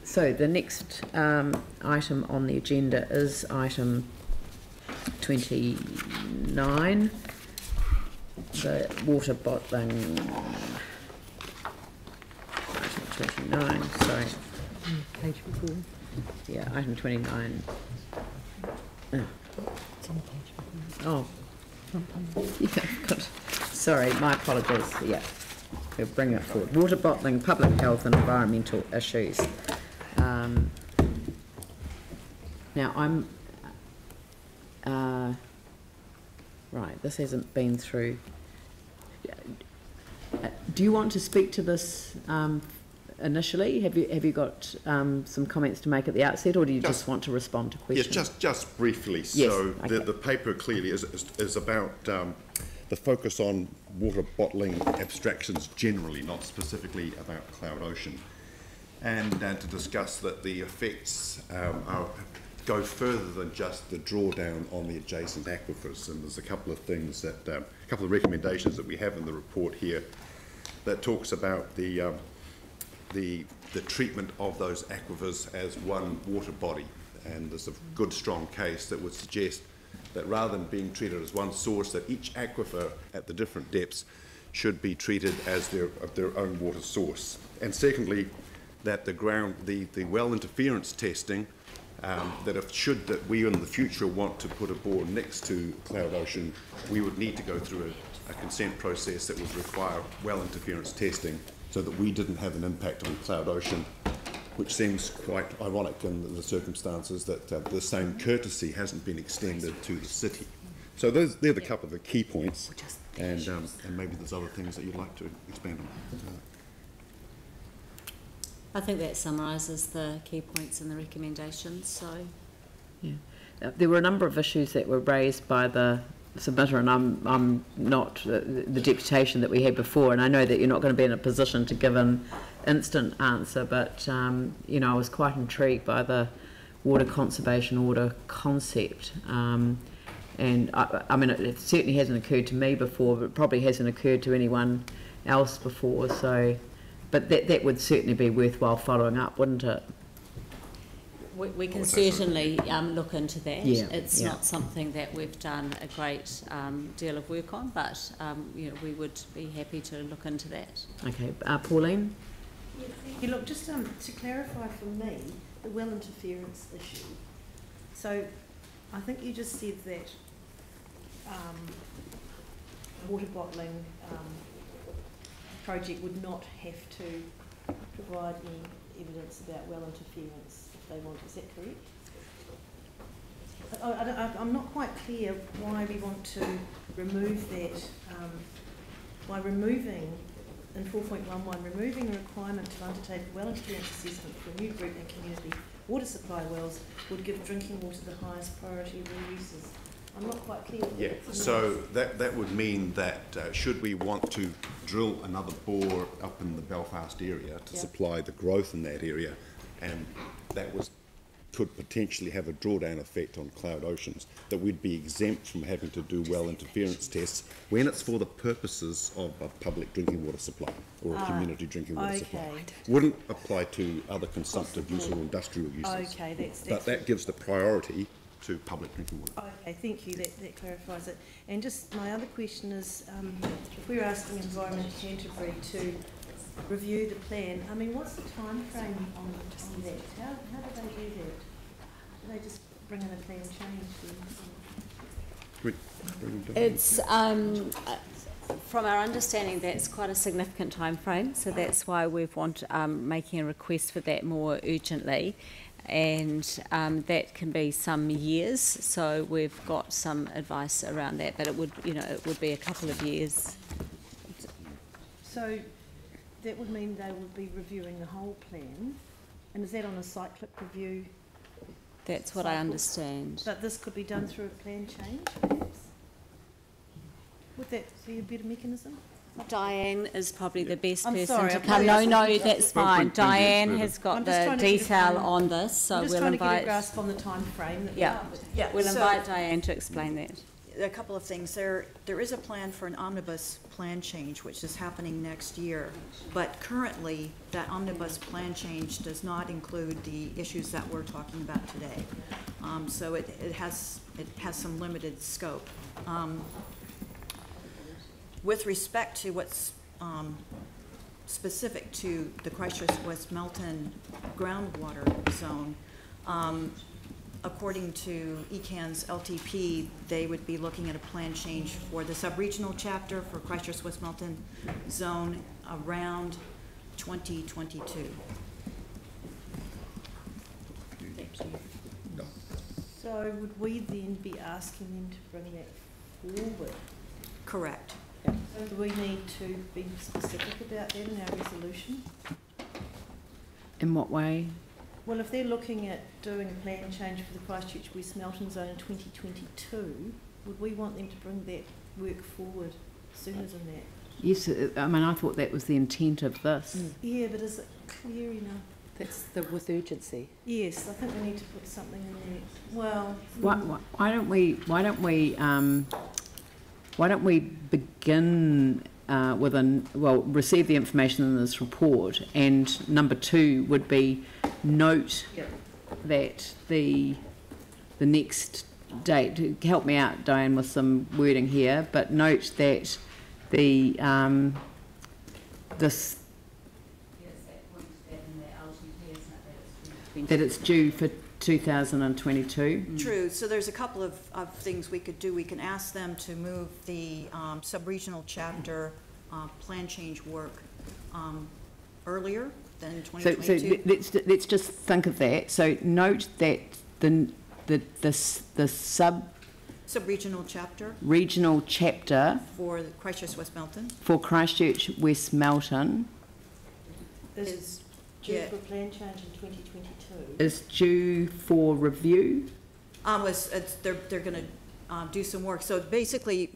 So the next item on the agenda is item 29, the water bottling. Item 29, sorry. Page before. Yeah, item 29. It's on the page before. Oh. Yeah, good. Sorry, my apologies. Yeah, we'll bring it forward. Water bottling, public health and environmental issues. Now I'm right. This hasn't been through. Do you want to speak to this initially? Have you got some comments to make at the outset, or do you just want to respond to questions? Yes, just briefly. Yes, so okay. the paper clearly is about the focus on water bottling abstractions generally, not specifically about Cloud Ocean, and to discuss that the effects go further than just the drawdown on the adjacent aquifers. And there's a couple of things that, a couple of recommendations that we have in the report here that talks about the treatment of those aquifers as one water body. And there's a good strong case that would suggest that rather than being treated as one source, that each aquifer at the different depths should be treated as their own water source. And secondly, that the well interference testing, that we in the future want to put a bore next to Cloud Ocean, we would need to go through a consent process that would require well interference testing so that we didn't have an impact on Cloud Ocean, which seems quite ironic in the circumstances that the same courtesy hasn't been extended to the city. So they're the couple of the key points, and maybe there's other things that you'd like to expand on. I think that summarises the key points and the recommendations. So, yeah, there were a number of issues that were raised by the submitter, and I'm not the deputation that we had before, and I know that you're not going to be in a position to give an instant answer, but you know, I was quite intrigued by the water conservation order concept, and I mean it certainly hasn't occurred to me before, but it probably hasn't occurred to anyone else before. So, but that would certainly be worthwhile following up, wouldn't it? We can certainly look into that. Yeah, it's not something that we've done a great deal of work on, but you know, we would be happy to look into that. Okay, Pauline? Yeah, thank you. Look, just to clarify for me, the well interference issue. So I think you just said that water bottling project would not have to provide any evidence about well interference if they want. Is that correct? I'm not quite clear why we want to remove that, by removing in 4.11, removing a requirement to undertake a well interference assessment for new group and community water supply wells would give drinking water the highest priority of all uses. I'm not quite clear. Yeah, so that would mean that should we want to drill another bore up in the Belfast area to supply the growth in that area, and that could potentially have a drawdown effect on Cloud Oceans, that we'd be exempt from having to do well interference tests when it's for the purposes of a public drinking water supply or a community drinking water supply. Wouldn't apply to other consumptive use or industrial uses. Okay, but that gives the priority to public drinking water. Okay, thank you. That clarifies it. And just my other question is, if we're asking Environment Canterbury to review the plan, I mean, what's the time frame on that? How do they do that? Do they just bring in a plan change? It's from our understanding, that's quite a significant time frame, so that's why we've making a request for that more urgently. And that can be some years, so we've got some advice around that, but it would, you know, it would be a couple of years. So that would mean they would be reviewing the whole plan, and is that on a cyclic review? That's what I understand. But this could be done through a plan change, perhaps? Would that be a better mechanism? Diane is probably the best person sorry, to come. No, that's fine. Diane has got I'm the detail on this, so we'll invite. I'm just trying to get a grasp on the time frame. That we'll invite Diane to explain that. a couple of things. There is a plan for an omnibus plan change, which is happening next year. But currently, that omnibus plan change does not include the issues that we're talking about today. So it has some limited scope. With respect to what's specific to the Christchurch West Melton groundwater zone, according to ECAN's LTP, they would be looking at a plan change for the sub-regional chapter for Christchurch West Melton zone around 2022. So would we then be asking them to bring that forward? Correct. So do we need to be specific about that in our resolution? In what way? Well, if they're looking at doing a plan change for the Christchurch West Melton zone in 2022, would we want them to bring that work forward sooner than that? Yes, I mean, I thought that was the intent of this. Yeah, but is it clear enough? That's the with urgency. Yes, I think we need to put something in there. Well, Why don't we begin receive the information in this report, and number 2 would be note that the next date, help me out Diane with some wording here, but note that the that it's due for 2022. True. So there's a couple of things we could do. We can ask them to move the sub-regional chapter plan change work earlier than 2022. So let's just think of that. So note that the sub-regional chapter regional chapter for the Christchurch West Melton is due for a plan change in 2022. Is due for review. They're going to do some work. So basically,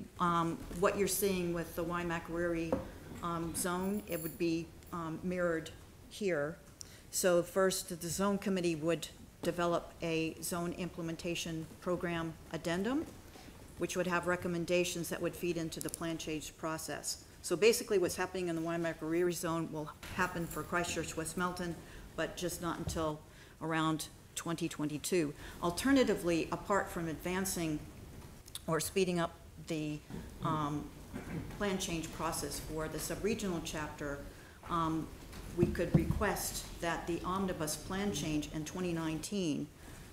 what you're seeing with the Waimakariri zone, it would be mirrored here. So first, the zone committee would develop a zone implementation program addendum, which would have recommendations that would feed into the plan change process. So basically what's happening in the Waimakariri zone will happen for Christchurch West Melton, but just not until around 2022. Alternatively, apart from advancing or speeding up the plan change process for the sub-regional chapter, we could request that the omnibus plan change in 2019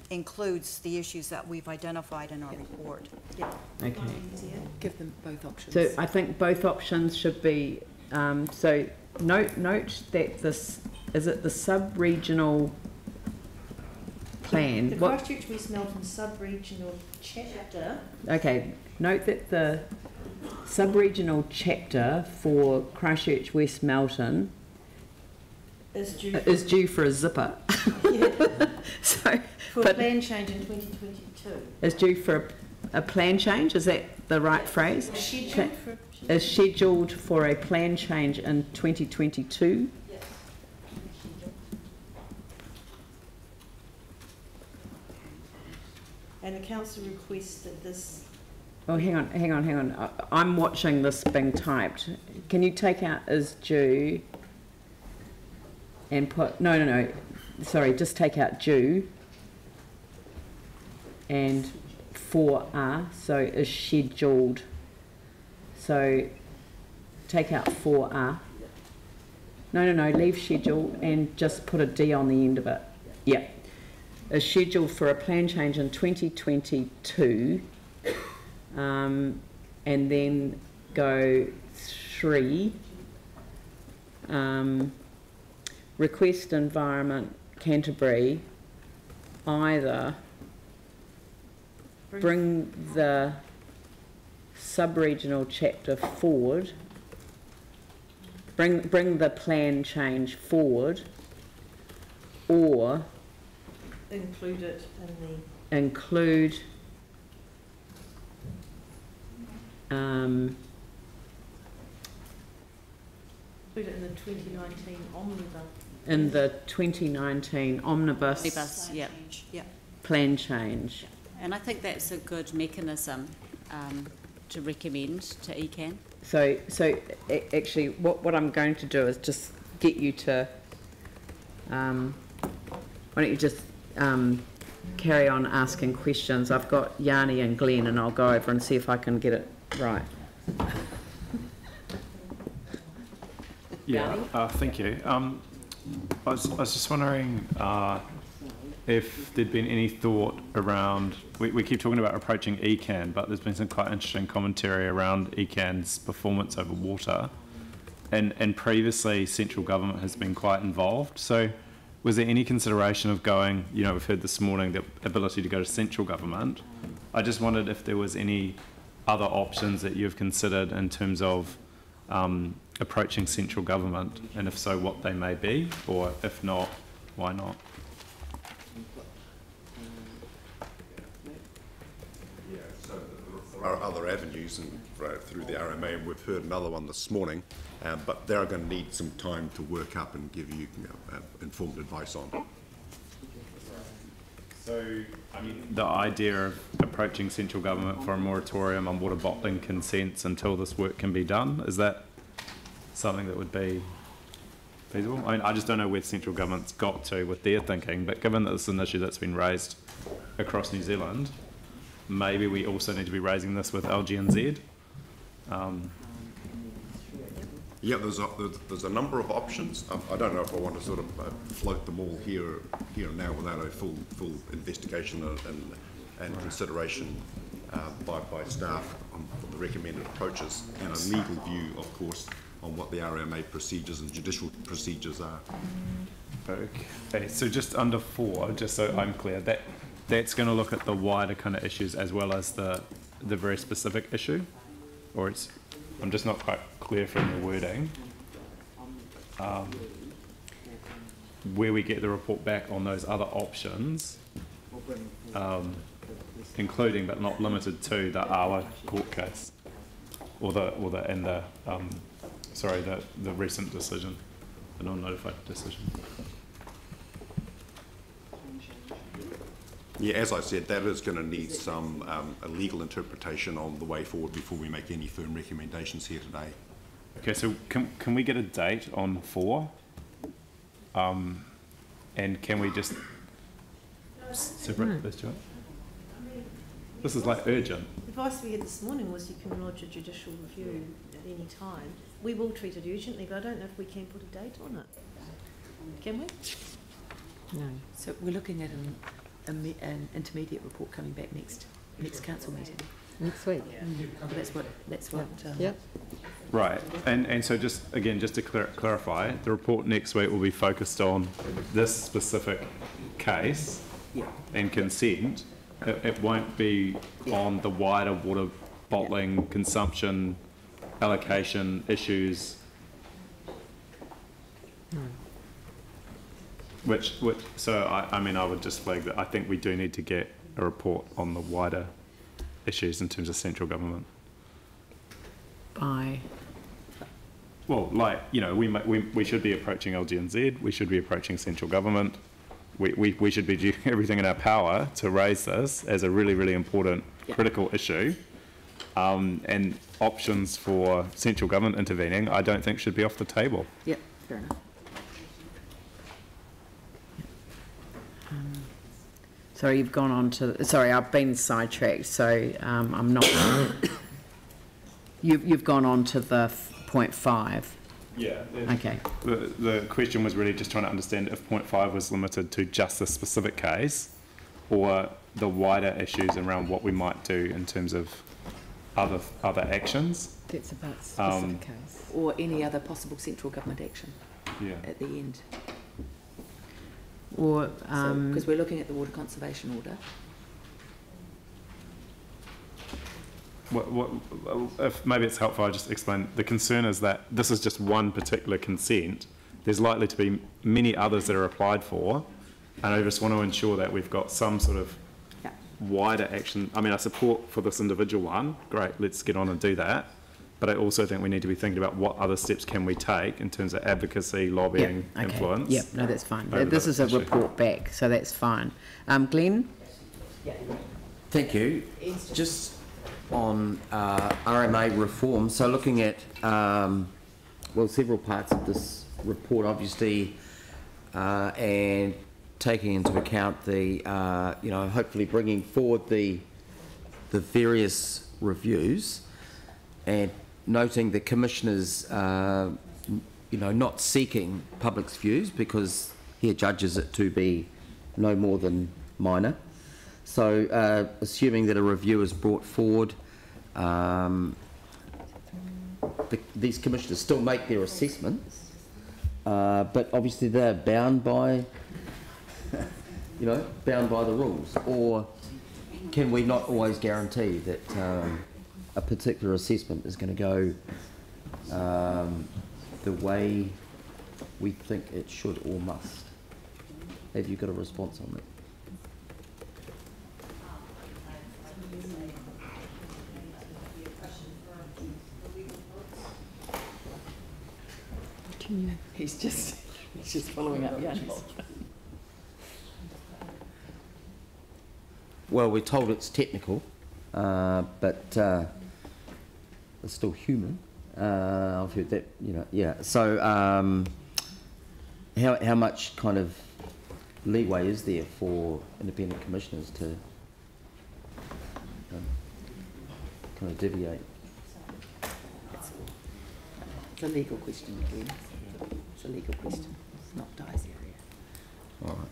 includes the issues that we've identified in our report. Yeah. Okay. Give them both options. So I think both options should be, so note that this, is it the sub-regional plan? The Christchurch West Melton sub-regional chapter. Okay, note that the sub-regional chapter for Christchurch West Melton is due for a zipper. Yeah. So, for a plan change in 2022. Is due for a plan change, is that the right phrase? Is scheduled for a plan change in 2022. Yes. And the council requested this. Oh, hang on. I'm watching this being typed. Can you take out is due and put, no, sorry, just take out due and for so is scheduled. So take out for no, leave schedule and just put a D on the end of it. Yeah. Is scheduled for a plan change in 2022. And then go 3, request Environment Canterbury either bring the sub-regional chapter forward, bring the plan change forward, or include it in the include put it in the 2019 omnibus. In the 2019 omnibus Yeah. Yeah. plan change. And I think that's a good mechanism to recommend to ECAN? So actually, what I'm going to do is just get you to, why don't you just carry on asking questions. I've got Yanni and Glenn, and I'll go over and see if I can get it right. Yeah, thank you. I was just wondering if there'd been any thought around, we keep talking about approaching ECAN, but there's been some quite interesting commentary around ECAN's performance over water, and previously central government has been quite involved. So was there any consideration of going, you know, we've heard this morning the ability to go to central government. I just wondered if there was any other options that you've considered in terms of approaching central government, and if so, what they may be, or if not, why not? Yeah, so there are other avenues and through the RMA, and we've heard another one this morning, but they're going to need some time to work up and give you, informed advice on. So, I mean, the idea of approaching central government for a moratorium on water bottling consents until this work can be done, is that something that would be feasible? I mean, I just don't know where central government's got to with their thinking, but given that this is an issue that's been raised across New Zealand, maybe we also need to be raising this with LGNZ. Yeah, there's a number of options. I don't know if I want to sort of float them all here and now without a full investigation and consideration by staff on the recommended approaches, and a legal view, of course, on what the RMA procedures and judicial procedures are. Okay, so just under 4, just so I'm clear, that's going to look at the wider kind of issues as well as the very specific issue, or it's, I'm just not quite clear from the wording. Where we get the report back on those other options, including but not limited to the Awa court case, or the recent decision, the non-notified decision. Yeah, as I said, that is going to need some a legal interpretation on the way forward before we make any firm recommendations here today. Okay, so can we get a date on 4? And can we just separate those two? This is like urgent. The advice we had this morning was you can lodge a judicial review at any time. We will treat it urgently, but I don't know if we can put a date on it. Can we? No. So we're looking at an intermediate report coming back next council meeting. Next week. That's what. Yep. Right, and so just to clarify, the report next week will be focused on this specific case and consent. It won't be on the wider water bottling, consumption, allocation issues. So I mean, I would just flag that I think we do need to get a report on the wider issues in terms of central government. By? Well, like, you know, we should be approaching LGNZ, we should be approaching central government, we should be doing everything in our power to raise this as a really, really important, critical issue. And options for central government intervening, I don't think should be off the table. Yep, fair enough. Sorry, you've gone on to. Sorry, I've been sidetracked, so I'm not. You've gone on to the point 5. Yeah. Okay. The question was really just trying to understand if point 5 was limited to just this specific case, or the wider issues around what we might do in terms of other actions. That's about specific case. Or any other possible central government action. Yeah. At the end. Or because we're looking at the water conservation order. If maybe it's helpful, I just explain. The concern is that this is just one particular consent. There's likely to be many others that are applied for, and I just want to ensure that we've got some sort of wider action. I mean, I support for this individual one. Great, let's get on and do that. But I also think we need to be thinking about what other steps can we take in terms of advocacy, lobbying, influence. Yep, no, that's fine. This is a report back, so that's fine. Glenn? Thank you. Just on RMA reform. So looking at, well, several parts of this report, obviously, and taking into account the, you know, hopefully bringing forward the various reviews, and noting the Commissioner's, you know, not seeking public's views because he judges it to be no more than minor. So assuming that a review is brought forward, these commissioners still make their assessments, but obviously they're bound by, you know, bound by the rules. Or can we not always guarantee that a particular assessment is going to go the way we think it should or must? Have you got a response on that? He's just following up. Yeah. Well, we're told it's technical, but it's still human. I've heard that, you know. Yeah. So, how much kind of leeway is there for independent commissioners to kind of deviate? It's a legal question again. It's a legal question. It's not Di's area. All right.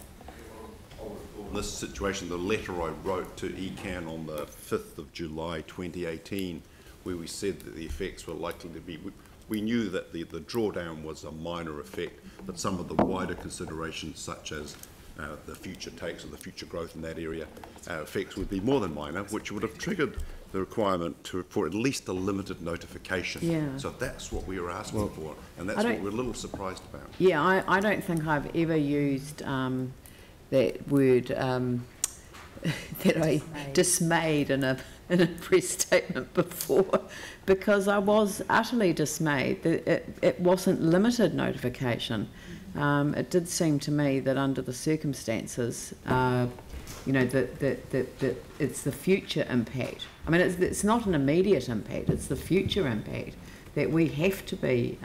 In this situation, the letter I wrote to ECAN on the 5th of July 2018, where we said that the effects were likely to be, we knew that the drawdown was a minor effect, but some of the wider considerations, such as the future takes or the future growth in that area, effects would be more than minor, which would have triggered the requirement for at least a limited notification. Yeah. So that's what we were asking for, and that's what we're a little surprised about. Yeah, I don't think I've ever used that word that I dismayed in a press statement before, because I was utterly dismayed that it wasn't limited notification. It did seem to me that under the circumstances, you know, that it's the future impact. I mean, it's not an immediate impact, it's the future impact that we have to be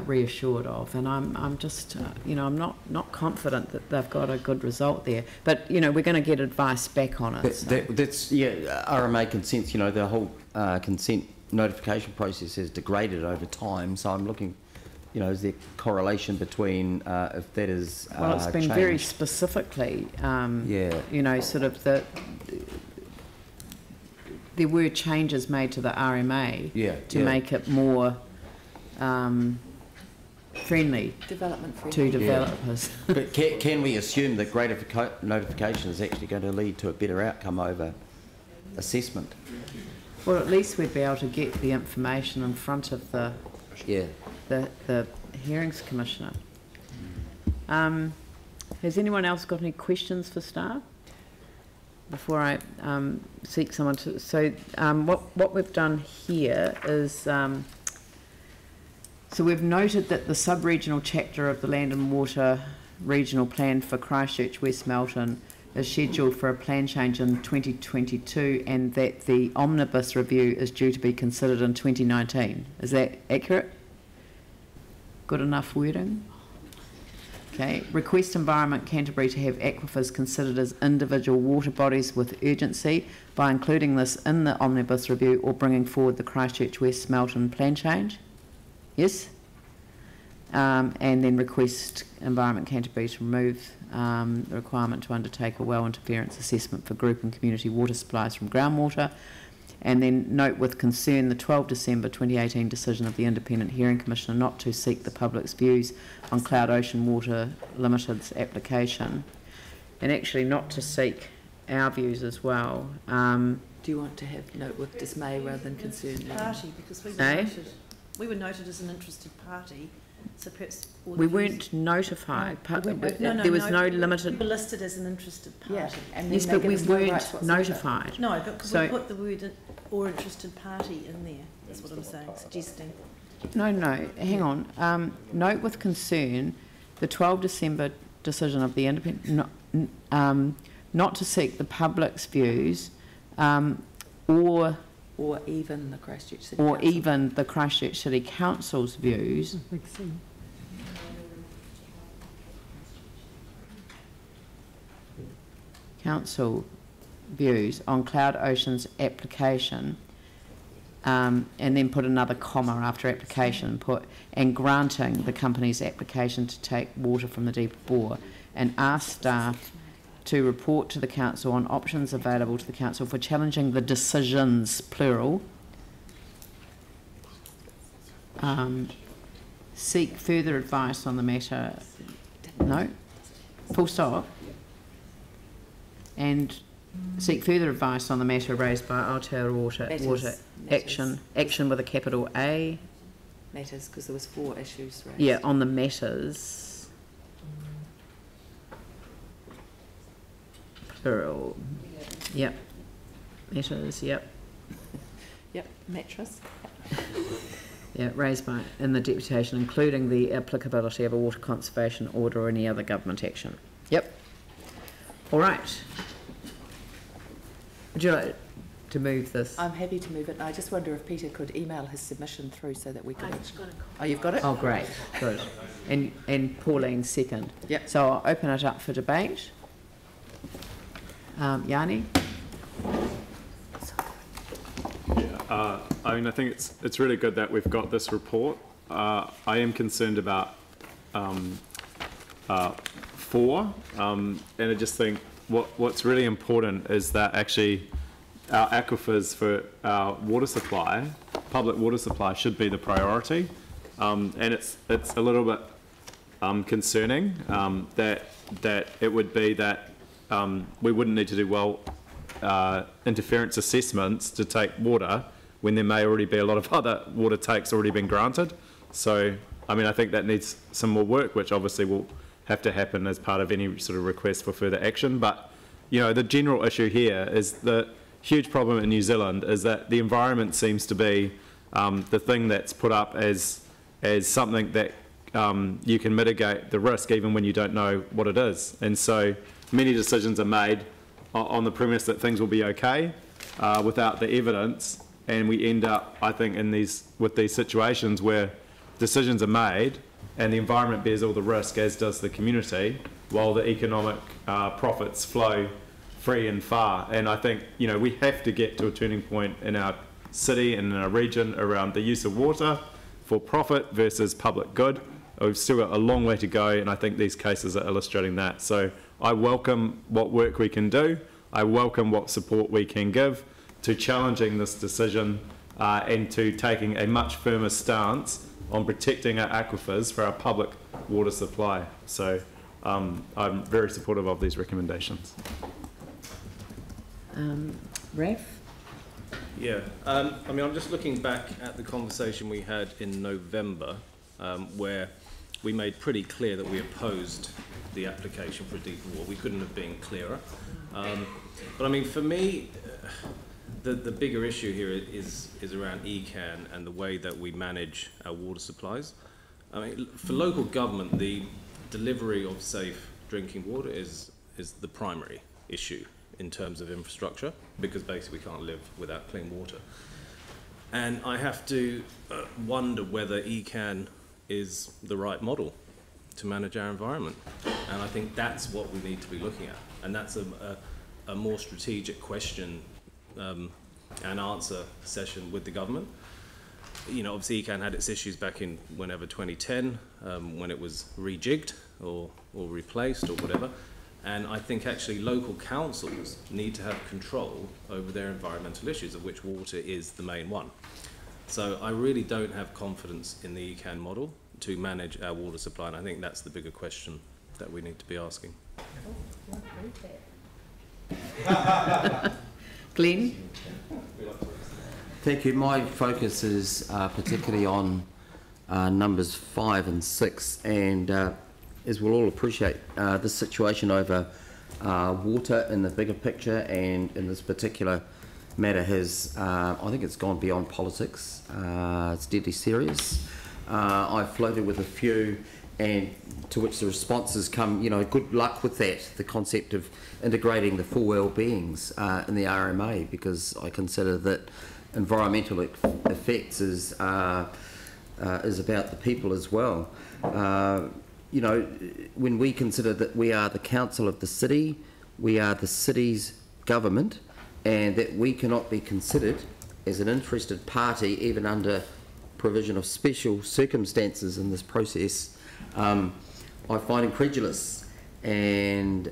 reassured of, and I'm just, you know, I'm not confident that they've got a good result there. But, you know, we're going to get advice back on it. That's, yeah, RMA consents, you know, the whole consent notification process has degraded over time, so I'm looking, you know, is there correlation between if that is well, it's been changed? very specifically, you know, sort of there were changes made to the RMA to make it more friendly to developers. Yeah. But can we assume that greater notification is actually going to lead to a better outcome over assessment? Well, at least we'd be able to get the information in front of the Hearings Commissioner. Has anyone else got any questions for staff before I seek someone to? So what we've done here is, so we've noted that the sub-regional chapter of the Land and Water Regional Plan for Christchurch West Melton is scheduled for a plan change in 2022, and that the omnibus review is due to be considered in 2019. Is that accurate? Good enough wording? Okay. Request Environment Canterbury to have aquifers considered as individual water bodies with urgency by including this in the omnibus review or bringing forward the Christchurch West Melton plan change. Yes? And then request Environment Canterbury to remove the requirement to undertake a well interference assessment for group and community water supplies from groundwater. And then note with concern the 12 December 2018 decision of the Independent Hearing Commissioner not to seek the public's views on Cloud Ocean Water Limited's application, and actually not to seek our views as well. Do you want to have note with dismay rather than concern? Party, because we were noted as an interested party. So perhaps we weren't notified. There was no limited. We were listed as an interested party. Yeah, and yes, but we weren't notified. No, but because we put the word "or interested party" in there. That's what I'm saying, suggesting. No, hang on. Note with concern the 12 December decision of the Independent not to seek the public's views or even the Christchurch City or Council. even the Christchurch City Council's views on Cloud Ocean's application, and then put another comma after application, and granting the company's application to take water from the deep bore, and ask staff to report to the council on options available to the council for challenging the decisions, plural. Seek further advice on the matter. No, full stop. And seek further advice on the matter raised by Aotearoa Water action with a capital A. Matters, because there was 4 issues raised. Yeah, on the matters. Plural. Yep. Matters, yep. Yep, mattress. Yeah, raised by in the deputation, including the applicability of a water conservation order or any other government action. Yep. All right. Would you like to move this? I'm happy to move it. I just wonder if Peter could email his submission through so that we could... Oh, you've got it? Oh, great. Good. And Pauline second. Yep. So I'll open it up for debate. Yanni? I mean, I think it's really good that we've got this report. I am concerned about 4, and I just think what's really important is that actually our aquifers for our water supply, public water supply, should be the priority, and it's a little bit concerning that it would be that we wouldn't need to do interference assessments to take water when there may already be a lot of other water takes already been granted. So, I mean, I think that needs some more work, which obviously will have to happen as part of any sort of request for further action. But, you know, the general issue here is the huge problem in New Zealand is that the environment seems to be the thing that's put up as something that you can mitigate the risk even when you don't know what it is. And so many decisions are made on the premise that things will be okay without the evidence, and we end up, I think, with these situations where decisions are made and the environment bears all the risk, as does the community, while the economic profits flow free and far. And I think, you know, we have to get to a turning point in our city and in our region around the use of water for profit versus public good. We've still got a long way to go, and I think these cases are illustrating that. So I welcome what work we can do. I welcome what support we can give to challenging this decision and to taking a much firmer stance on protecting our aquifers for our public water supply. So I'm very supportive of these recommendations. Raf? Yeah, I mean, I'm just looking back at the conversation we had in November where we made pretty clear that we opposed the application for a deeper water. We couldn't have been clearer. But I mean, for me, the bigger issue here is around ECAN and the way that we manage our water supplies. I mean, for local government, the delivery of safe drinking water is the primary issue in terms of infrastructure, because basically we can't live without clean water. And I have to wonder whether ECAN is the right model to manage our environment. And I think that's what we need to be looking at. And that's a more strategic question and answer session with the government. You know, obviously ECAN had its issues back in whenever 2010, when it was rejigged or replaced or whatever. And I think actually local councils need to have control over their environmental issues, of which water is the main one. So I really don't have confidence in the ECAN model to manage our water supply, and I think that's the bigger question that we need to be asking. Glenn? Thank you. My focus is particularly on numbers 5 and 6, and as we'll all appreciate, this situation over water in the bigger picture and in this particular matter has, I think it's gone beyond politics. It's deadly serious. I've floated with a few, and to which the responses come, you know, good luck with that, the concept of integrating the full well-beings in the RMA, because I consider that environmental effects is about the people as well. You know, when we consider that we are the council of the city, we are the city's government, and that we cannot be considered as an interested party, even under provision of special circumstances in this process, I find incredulous, and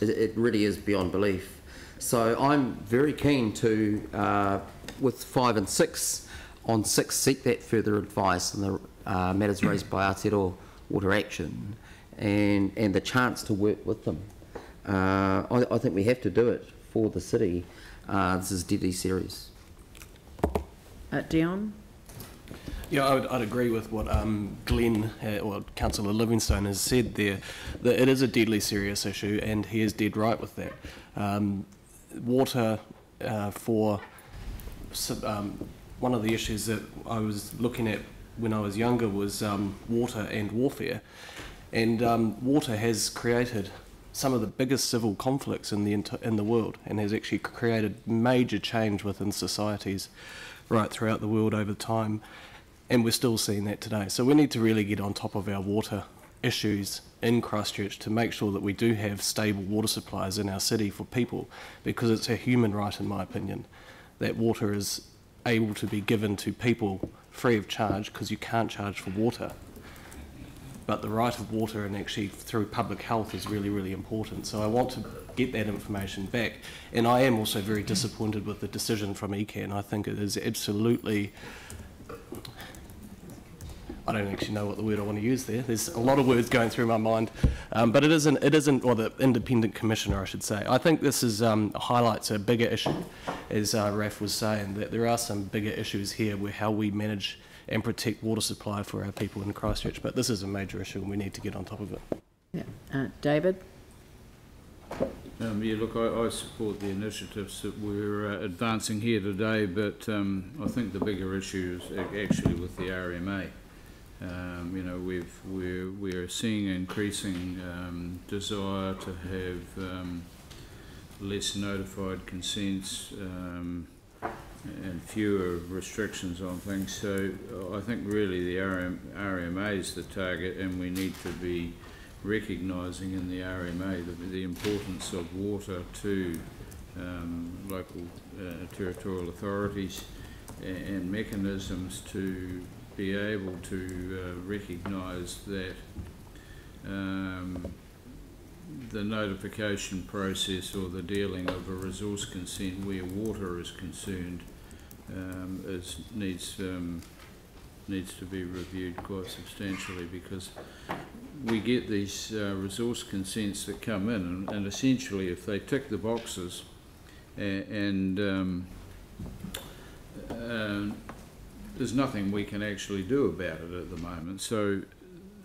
it really is beyond belief. So I'm very keen to, with 5 and 6, on 6 seek that further advice on the matters raised by Aotearoa Water Action, and the chance to work with them. I think we have to do it for the city. This is deadly serious. Dion? Yeah, I'd agree with what Glenn, or Councillor Livingstone has said there, that it is a deadly serious issue, and he is dead right with that. Water one of the issues that I was looking at when I was younger was water and warfare, and water has created some of the biggest civil conflicts in the world, and has actually created major change within societies right throughout the world over time, and we're still seeing that today. So we need to really get on top of our water issues in Christchurch to make sure that we do have stable water supplies in our city for people, because it's a human right, in my opinion, that water is able to be given to people free of charge, because you can't charge for water. But the right of water, and actually through public health, is really, really important. So I want to get that information back. And I am also very disappointed with the decision from ECAN. I think it is absolutely, I don't actually know what the word I want to use there. There's a lot of words going through my mind. But it isn't, or the independent commissioner, I should say. I think this is highlights a bigger issue, as Raf was saying, that there are some bigger issues here where how we manage and protect water supply for our people in Christchurch. But this is a major issue, and we need to get on top of it. Yeah. David? Yeah, look, I support the initiatives that we're advancing here today, but I think the bigger issue is actually with the RMA. You know, we're seeing increasing desire to have less notified consents and fewer restrictions on things. So I think really the RMA is the target, and we need to be recognising in the RMA the importance of water to local territorial authorities, and mechanisms to be able to recognise that the notification process, or the dealing of a resource consent where water is concerned, needs to be reviewed quite substantially, because we get these resource consents that come in, and essentially if they tick the boxes and there's nothing we can actually do about it at the moment. So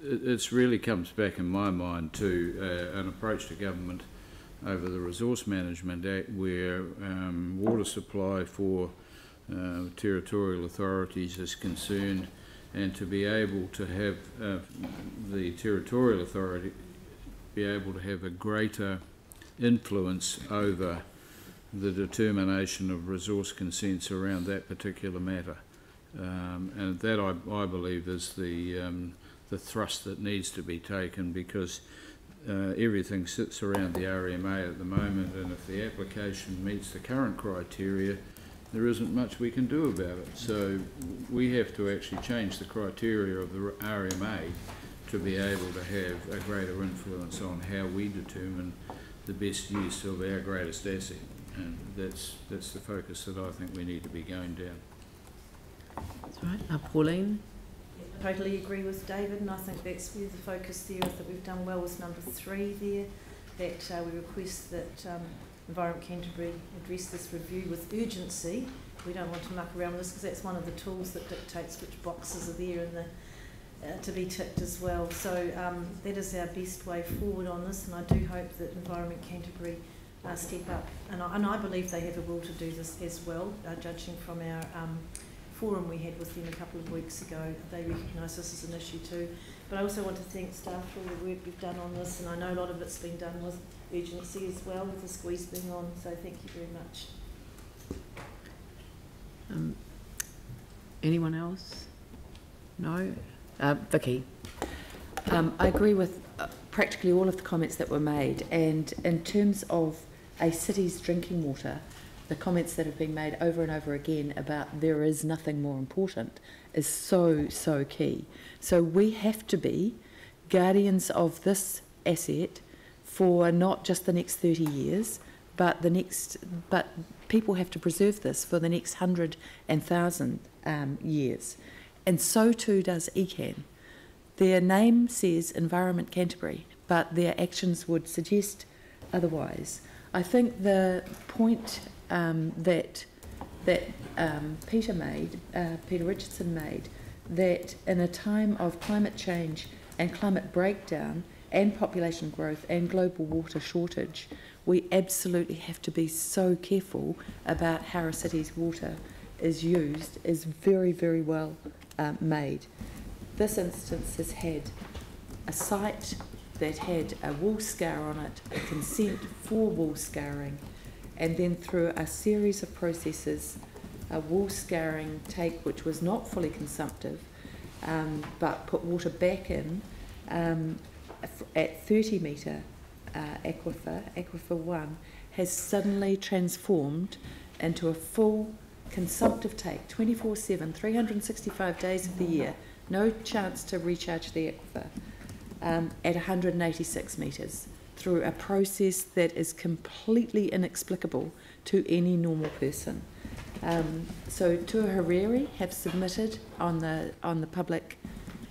it really comes back in my mind to an approach to government over the Resource Management Act, where water supply for territorial authorities is concerned, and to be able to have the territorial authority be able to have a greater influence over the determination of resource consents around that particular matter. And that I believe is the thrust that needs to be taken, because everything sits around the RMA at the moment, and if the application meets the current criteria, there isn't much we can do about it. So we have to actually change the criteria of the RMA to be able to have a greater influence on how we determine the best use of our greatest asset, and that's the focus that I think we need to be going down. That's right. Pauline? I totally agree with David, and I think that's where the focus there is, that we've done well with number 3 there, that we request that Environment Canterbury address this review with urgency. We don't want to muck around with this, because that's one of the tools that dictates which boxes are there in the, to be ticked as well. So that is our best way forward on this, and I do hope that Environment Canterbury step up, and I believe they have a will to do this as well, judging from our forum we had with them a couple of weeks ago. They recognise this as an issue too. But I also want to thank staff for all the work you've done on this, and I know a lot of it's been done with urgency as well, with the squeeze being on, so thank you very much. Anyone else? No? Vicky? I agree with practically all of the comments that were made, and in terms of a city's drinking water, the comments that have been made over and over again about there is nothing more important is so, so key. So we have to be guardians of this asset for not just the next 30 years, but people have to preserve this for the next 100 and 1,000 years. And so too does ECAN. Their name says Environment Canterbury, but their actions would suggest otherwise. I think the point that Peter Richardson made, that in a time of climate change and climate breakdown and population growth and global water shortage, we absolutely have to be so careful about how a city's water is used, is very, very well made. This instance has had a site that had a wall scour on it, a consent for wall scouring, and then through a series of processes, a wall scouring take which was not fully consumptive, but put water back in at 30 metre aquifer 1, has suddenly transformed into a full consumptive take, 24/7, 365 days of the year, no chance to recharge the aquifer, at 186 metres, through a process that is completely inexplicable to any normal person. So Tua Hariri have submitted on the public,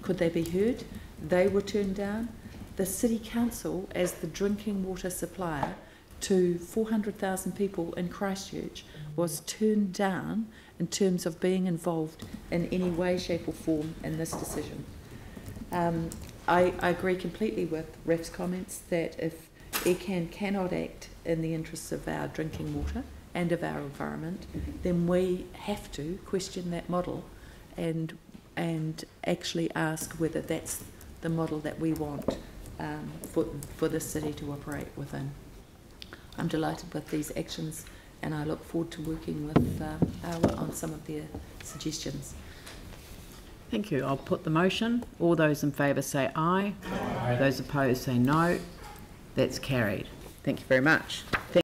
could they be heard? They were turned down. The City Council, as the drinking water supplier to 400,000 people in Christchurch, was turned down in terms of being involved in any way, shape or form in this decision. I agree completely with Ref's comments that if ECAN cannot act in the interests of our drinking water and of our environment, then we have to question that model and actually ask whether that's the model that we want for the city to operate within. I'm delighted with these actions, and I look forward to working with Awa on some of their suggestions. Thank you. I'll put the motion. All those in favour say aye. Aye. Those opposed say no. That's carried. Thank you very much.